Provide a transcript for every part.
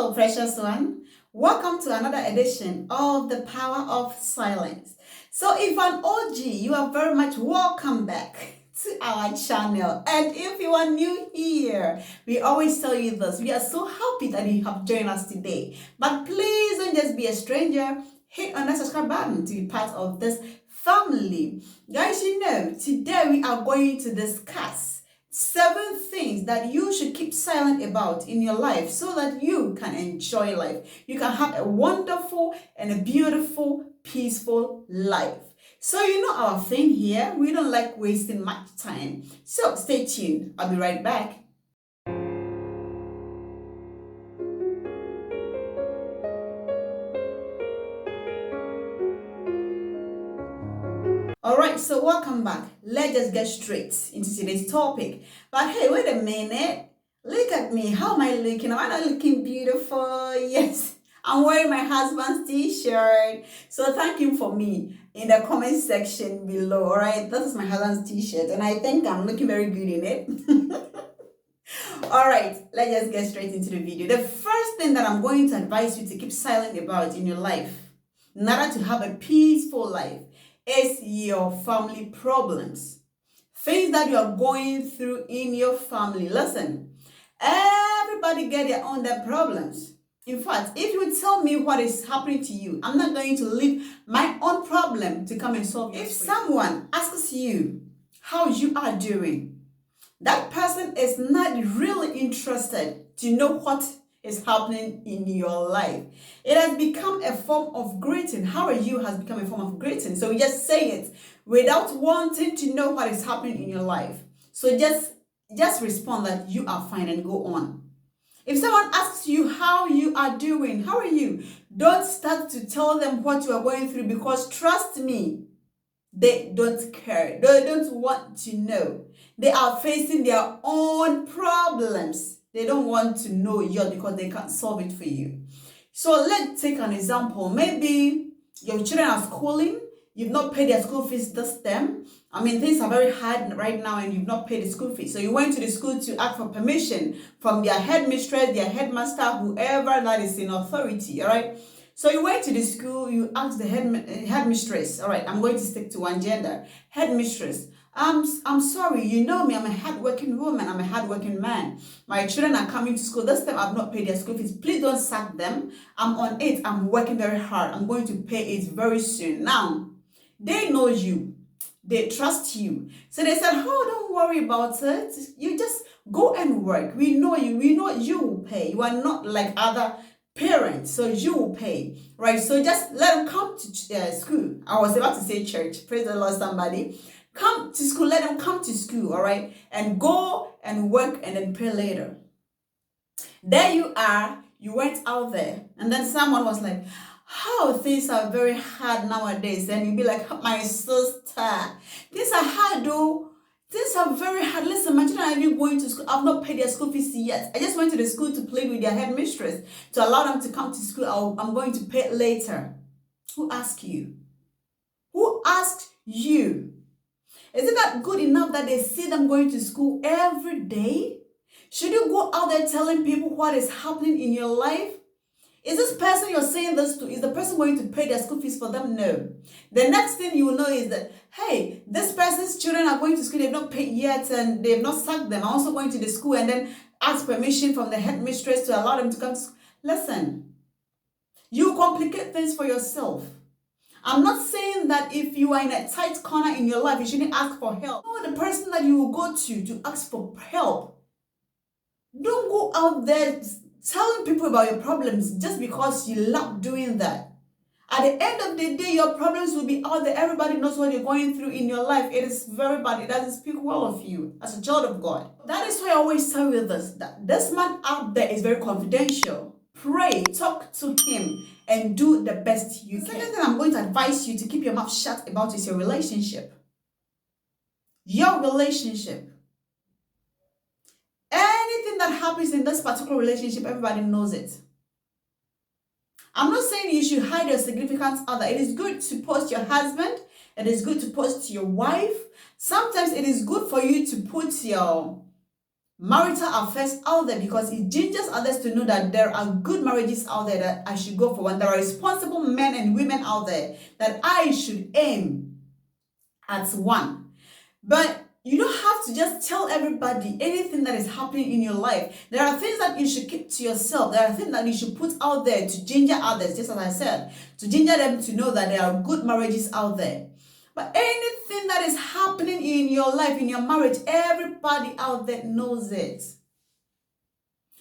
Hello, precious one. Welcome to another edition of The Power of Silence. So, if an OG, you are very much welcome back to our channel. And if you are new here, we always tell you this. We are so happy that you have joined us today. But please don't just be a stranger. Hit on that subscribe button to be part of this family. Guys, today we are going to discuss 7 things that you should keep silent about in your life so that you can enjoy life. You can have a wonderful and a beautiful, peaceful life. So our thing here, we don't like wasting much time. So stay tuned. I'll be right back. Alright, so welcome back. Let's just get straight into today's topic. But hey, wait a minute. Look at me. How am I looking? Am I not looking beautiful? Yes. I'm wearing my husband's t-shirt. So thank him for me in the comment section below. Alright, this is my husband's t-shirt and I think I'm looking very good in it. Alright, let's just get straight into the video. The first thing that I'm going to advise you to keep silent about in your life, in order to have a peaceful life, is your family problems. Things that you are going through in your family. Listen, everybody get their own problems. In fact, if you tell me what is happening to you, I'm not going to leave my own problem to come and solve it. If someone asks you how you are doing, that person is not really interested to know what is happening in your life. It has become a form of greeting. How are you has become a form of greeting. So you just say it without wanting to know what is happening in your life. So just respond that you are fine and go on. If someone asks you how you are doing, how are you? Don't start to tell them what you are going through, because trust me, they don't care. They don't want to know. They are facing their own problems. They don't want to know yours because they can't solve it for you. So let's take an example. Maybe your children are schooling. You've not paid their school fees this term. Things are very hard right now and you've not paid the school fees. So you went to the school to ask for permission from their headmistress, their headmaster, whoever that is in authority, all right? So you went to the school, you asked the headmistress, all right, I'm going to stick to one gender, headmistress, I'm sorry, you know me, I'm a hardworking woman, I'm a hardworking man. My children are coming to school. This time I've not paid their school fees. Please don't sack them. I'm on it. I'm working very hard. I'm going to pay it very soon. Now, they know you. They trust you. So they said, oh, don't worry about it. You just go and work. We know you. We know you will pay. You are not like other parents, so you will pay, right? So just let them come to school. I was about to say church. Praise the Lord, somebody. Come to school, let them come to school, all right? And go and work and then pay later. There you are, you went out there, and then someone was like, oh, things are very hard nowadays. And you'll be like, my sister, things are hard though. Things are very hard. Listen, my children are even going to school. I've not paid their school fees yet. I just went to the school to plead with their headmistress to allow them to come to school. I'm going to pay later. Who asked you? Who asked you? Is it not good enough that they see them going to school every day? Should you go out there telling people what is happening in your life? Is this person you're saying this to, is the person going to pay their school fees for them? No. The next thing you will know is that, hey, this person's children are going to school, they've not paid yet and they've not sacked them. I'm also going to the school and then ask permission from the headmistress to allow them to come to school. Listen, you complicate things for yourself. I'm not saying that if you are in a tight corner in your life, you shouldn't ask for help. No, the person that you will go to ask for help. Don't go out there telling people about your problems just because you love doing that. At the end of the day, your problems will be out there. Everybody knows what you're going through in your life. It is very bad. It doesn't speak well of you as a child of God. That is why I always tell you this, that this man out there is very confidential. Pray, talk to him, and do the best you can. The second thing I'm going to advise you to keep your mouth shut about is your relationship. Your relationship. Anything that happens in this particular relationship, everybody knows it. I'm not saying you should hide your significant other. It is good to post your husband. It is good to post your wife. Sometimes it is good for you to put your marital affairs out there, because it gingers others to know that there are good marriages out there that I should go for, and there are responsible men and women out there that I should aim at one. But you don't have to just tell everybody anything that is happening in your life. There are things that you should keep to yourself. There are things that you should put out there to ginger others, just as I said, to ginger them to know that there are good marriages out there. But anything that is happening in your life, in your marriage, everybody out there knows it.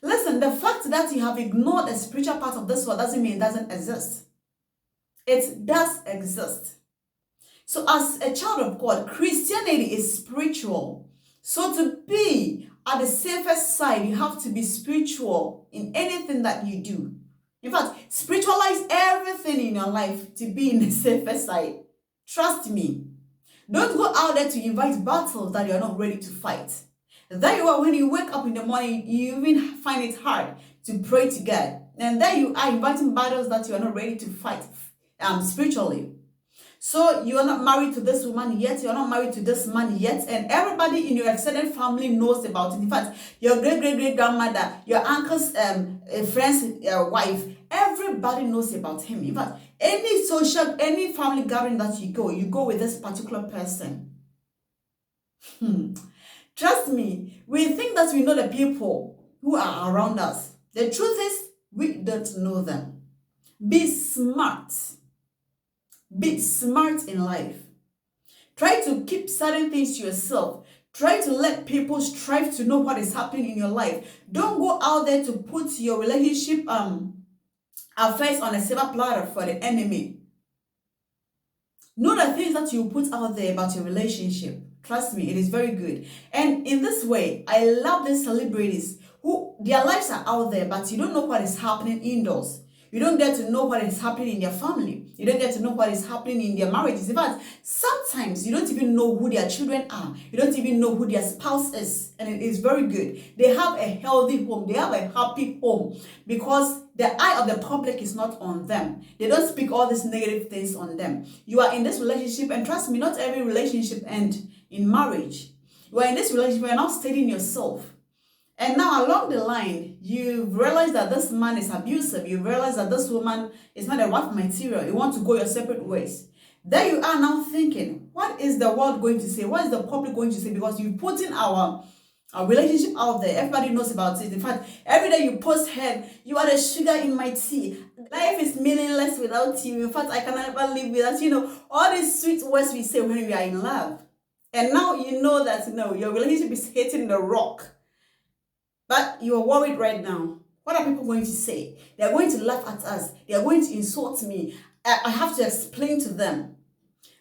Listen, the fact that you have ignored the spiritual part of this world doesn't mean it doesn't exist. It does exist. So as a child of God, Christianity is spiritual. So to be at the safest side, you have to be spiritual in anything that you do. In fact, spiritualize everything in your life to be in the safest side. Trust me. Don't go out there to invite battles that you are not ready to fight. There you are, when you wake up in the morning, you even find it hard to pray to God. And there you are inviting battles that you are not ready to fight spiritually. So you are not married to this woman yet, you are not married to this man yet, and everybody in your extended family knows about it. In fact, your great-great-great-grandmother, your uncle's friend's wife, everybody knows about him. In fact, any family gathering that you go with this particular person. Trust me, we think that we know the people who are around us. The truth is, we don't know them. Be smart. Be smart in life. Try to keep certain things to yourself. Try to let people strive to know what is happening in your life. Don't go out there to put your relationship affairs on a silver platter for the enemy. Know the things that you put out there about your relationship. Trust me, it is very good. And in this way, I love these celebrities who their lives are out there, but you don't know what is happening indoors. You don't get to know what is happening in their family. You don't get to know what is happening in their marriages. In fact, sometimes you don't even know who their children are. You don't even know who their spouse is. And it is very good. They have a healthy home. They have a happy home because the eye of the public is not on them. They don't speak all these negative things on them. You are in this relationship, and trust me, not every relationship ends in marriage. You are in this relationship, you are not studying yourself. And now along the line, you realize that this man is abusive. You realize that this woman is not a wife material. You want to go your separate ways. There you are now thinking, what is the world going to say? What is the public going to say? Because you put in our relationship out there. Everybody knows about it. In fact, every day you post head, you are the sugar in my tea. Life is meaningless without you. In fact, I can never live without you. All these sweet words we say when we are in love. And now you know that your relationship is hitting the rock. But you are worried right now. What are people going to say? They are going to laugh at us. They are going to insult me. I have to explain to them.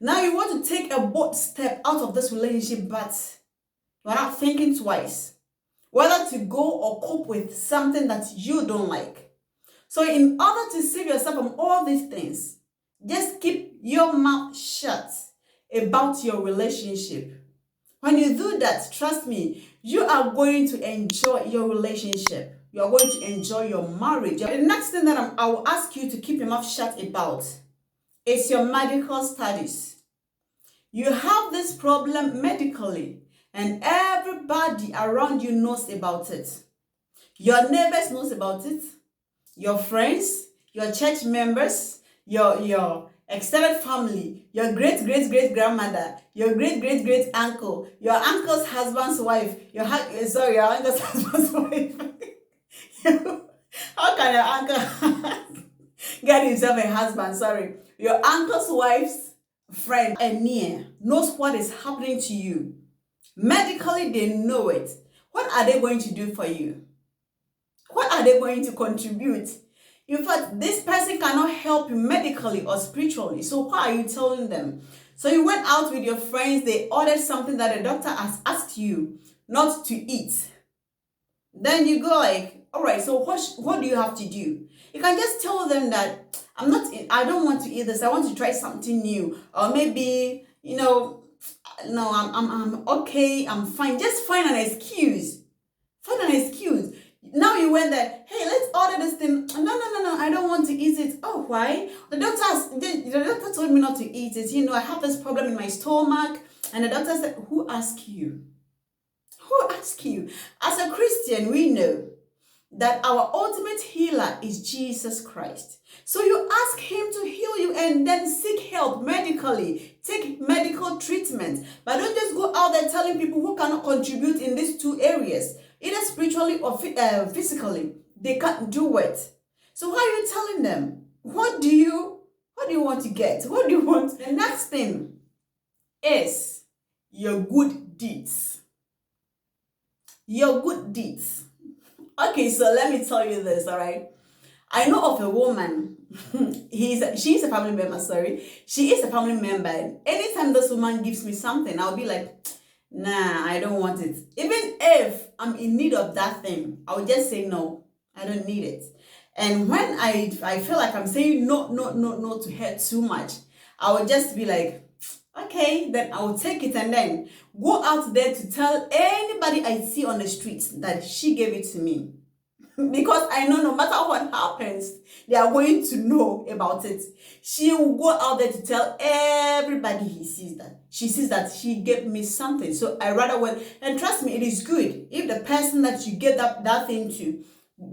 Now you want to take a bold step out of this relationship, but you are not thinking twice whether to go or cope with something that you don't like. So in order to save yourself from all these things, just keep your mouth shut about your relationship. When you do that, trust me, you are going to enjoy your relationship. You are going to enjoy your marriage. The next thing that I will ask you to keep your mouth shut about is your medical studies. You have this problem medically, and everybody around you knows about it. Your neighbors knows about it. Your friends, your church members, your extended family, your great-great-great-grandmother, your great-great-great-uncle, your uncle's husband's wife, your uncle's husband's wife. How can your uncle get himself a husband? Sorry. Your uncle's wife's friend and near knows what is happening to you. Medically, they know it. What are they going to do for you? What are they going to contribute? In fact, this person cannot help you medically or spiritually. So why are you telling them? So you went out with your friends, they ordered something that the doctor has asked you not to eat. Then you go like, all right, so what do you have to do? You can just tell them that I don't want to eat this. I want to try something new. Or maybe, no, I'm okay. I'm fine. Just find an excuse. Find an excuse. Now you went there, hey, let's order this thing. No, I don't want to eat it. Oh, why? The doctor told me not to eat it. I have this problem in my stomach. And the doctor said, who asked you? Who asked you? As a Christian, we know that our ultimate healer is Jesus Christ. So you ask him to heal you and then seek help medically. Take medical treatment. But don't just go out there telling people who cannot contribute in these two areas, either spiritually or physically. They can't do it. So why are you telling them? What do you want to get? What do you want? The next thing is your good deeds. Your good deeds. Okay, so let me tell you this, all right? I know of a woman. She's a family member, sorry. She is a family member. And anytime this woman gives me something, I'll be like, nah, I don't want it. Even if I'm in need of that thing, I'll just say no, I don't need it. And when I feel like I'm saying no to her too much, I will just be like, okay, then I will take it and then go out there to tell anybody I see on the streets that she gave it to me. Because I know no matter what happens, they are going to know about it. She will go out there to tell everybody she sees that she gave me something. So I rather wait. And trust me, it is good if the person that you gave that thing to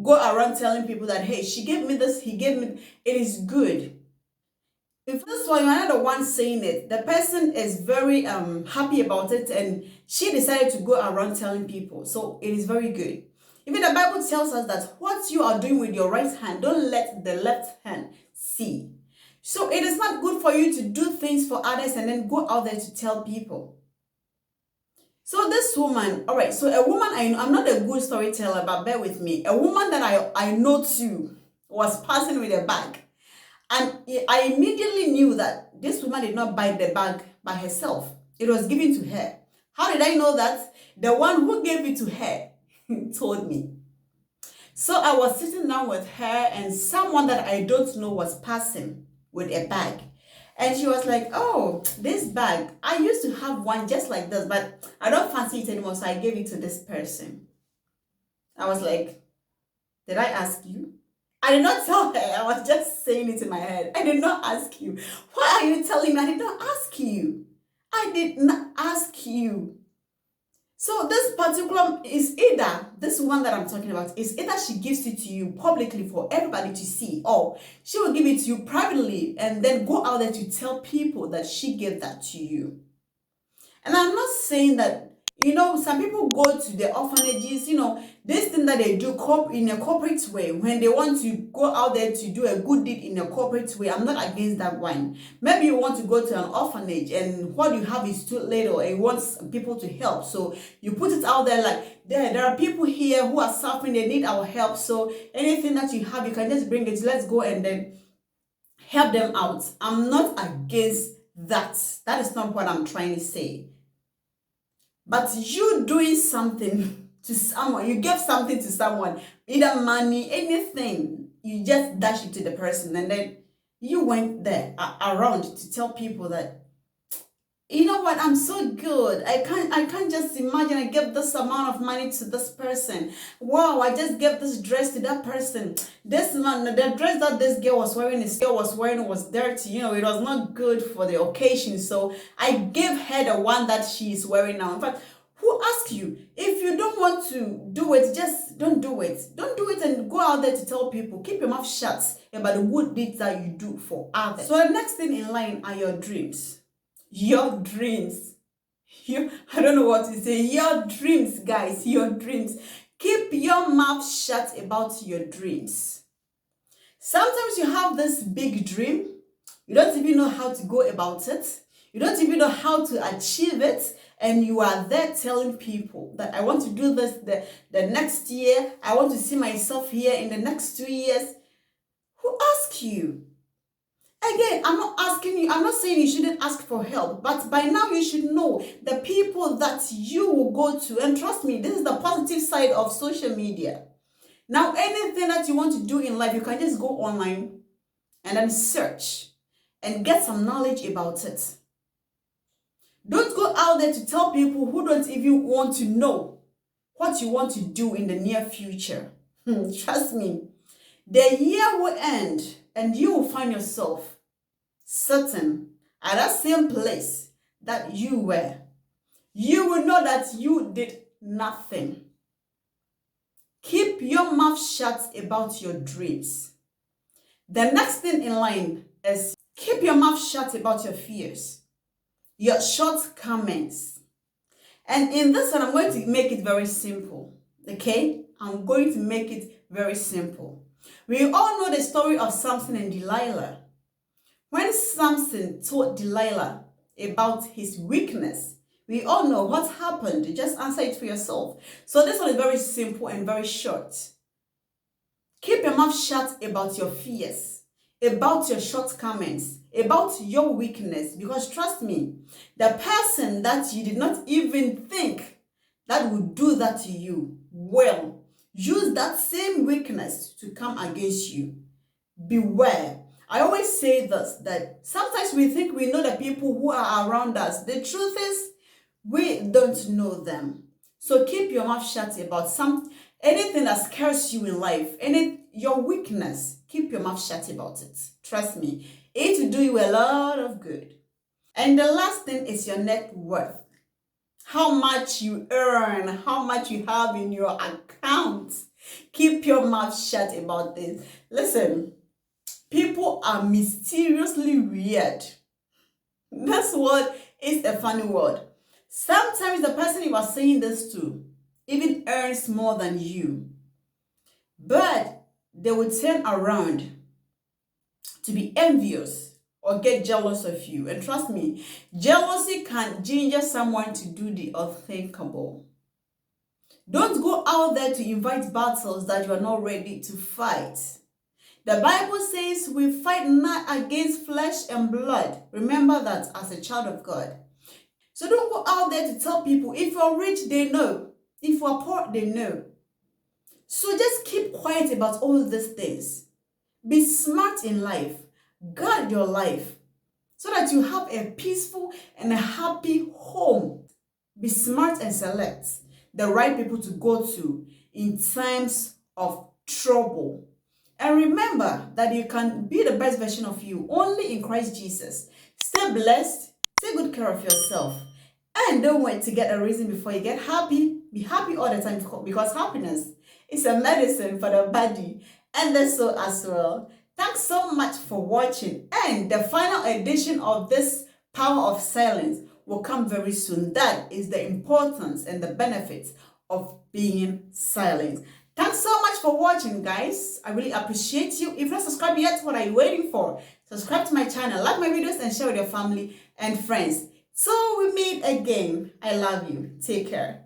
go around telling people that, hey, she gave me this, he gave me, it is good. If this one, you're not the one saying it, the person is very happy about it and she decided to go around telling people. So it is very good. Even the Bible tells us that what you are doing with your right hand, don't let the left hand see. So it is not good for you to do things for others and then go out there to tell people. So this woman, all right, so a woman, I'm not a good storyteller, but bear with me. A woman that I know too was passing with a bag. And I immediately knew that this woman did not buy the bag by herself. It was given to her. How did I know that? The one who gave it to her told me. So I was sitting down with her and someone that I don't know was passing with a bag. And she was like, oh, this bag, I used to have one just like this, but I don't fancy it anymore, so I gave it to this person. I was like, did I ask you? I did not tell her. I was just saying it in my head. I did not ask you. Why are you telling me? I did not ask you. I did not ask you. So this particular is either, this one that I'm talking about, is either she gives it to you publicly for everybody to see, or she will give it to you privately and then go out there to tell people that she gave that to you. And I'm not saying that, some people go to the orphanages, this thing that they do in a corporate way, when they want to go out there to do a good deed in a corporate way, I'm not against that one. Maybe you want to go to an orphanage and what you have is too little and you want people to help. So you put it out there like, there are people here who are suffering, they need our help. So anything that you have, you can just bring it. Let's go and then help them out. I'm not against that. That is not what I'm trying to say. But you doing something to someone, you gave something to someone, either money, anything, you just dash it to the person and then you went there around to tell people that, you know what, I'm so good. I can't just imagine I gave this amount of money to this person. Wow, I just gave this dress to that person. This man, the dress that this girl was wearing, was dirty. It was not good for the occasion. So I gave her the one that she is wearing now. In fact, who asked you? If you don't want to do it, just don't do it. Don't do it and go out there to tell people. Keep your mouth shut about the good deeds that you do for others. So the next thing in line are your dreams. Your dreams. I don't know what to say. Your dreams, guys. Your dreams. Keep your mouth shut about your dreams. Sometimes you have this big dream. You don't even know how to go about it. You don't even know how to achieve it. And you are there telling people that I want to do this the next year. I want to see myself here in the next 2 years. Who asked you? Again, I'm not saying you shouldn't ask for help, but by now you should know the people that you will go to. And trust me, this is the positive side of social media. Now, anything that you want to do in life, you can just go online and then search and get some knowledge about it. Don't go out there to tell people who don't even want to know what you want to do in the near future. Trust me, the year will end and you will find yourself sitting at that same place that you were. You will know that you did nothing. Keep your mouth shut about your dreams. The next thing in line is keep your mouth shut about your fears, your shortcomings. And in this one, I'm going to make it very simple. Okay? I'm going to make it very simple. We all know the story of Samson and Delilah. When Samson told Delilah about his weakness, we all know what happened. Just answer it for yourself. So this one is very simple and very short. Keep your mouth shut about your fears, about your shortcomings, about your weakness. Because trust me, the person that you did not even think that would do that to you will use that same weakness to come against you. Beware. I always say this, that sometimes we think we know the people who are around us. The truth is, we don't know them. So keep your mouth shut about anything that scares you in life, your weakness. Keep your mouth shut about it. Trust me, it will do you a lot of good. And the last thing is your net worth. How much you earn, how much you have in your account. Keep your mouth shut about this. Listen, people are mysteriously weird. That's what is a funny word. Sometimes the person you are saying this to even earns more than you. But they will turn around to be envious or get jealous of you. And trust me, jealousy can ginger someone to do the unthinkable. Don't go out there to invite battles that you are not ready to fight. The Bible says we fight not against flesh and blood. Remember that as a child of God. So don't go out there to tell people, if you're rich, they know. If you're poor, they know. So just keep quiet about all these things. Be smart in life. Guard your life so that you have a peaceful and a happy home. Be smart and select the right people to go to in times of trouble. And remember that you can be the best version of you only in Christ Jesus. Stay blessed. Take good care of yourself. And don't wait to get a reason before you get happy. Be happy all the time because happiness is a medicine for the body and the soul as well. Thanks so much for watching. And the final edition of this Power of Silence will come very soon. That is the importance and the benefits of being silent. Thanks so much for watching, guys. I really appreciate you. If you're not subscribed yet, what are you waiting for? Subscribe to my channel, like my videos, and share with your family and friends. So we meet again. I love you. Take care.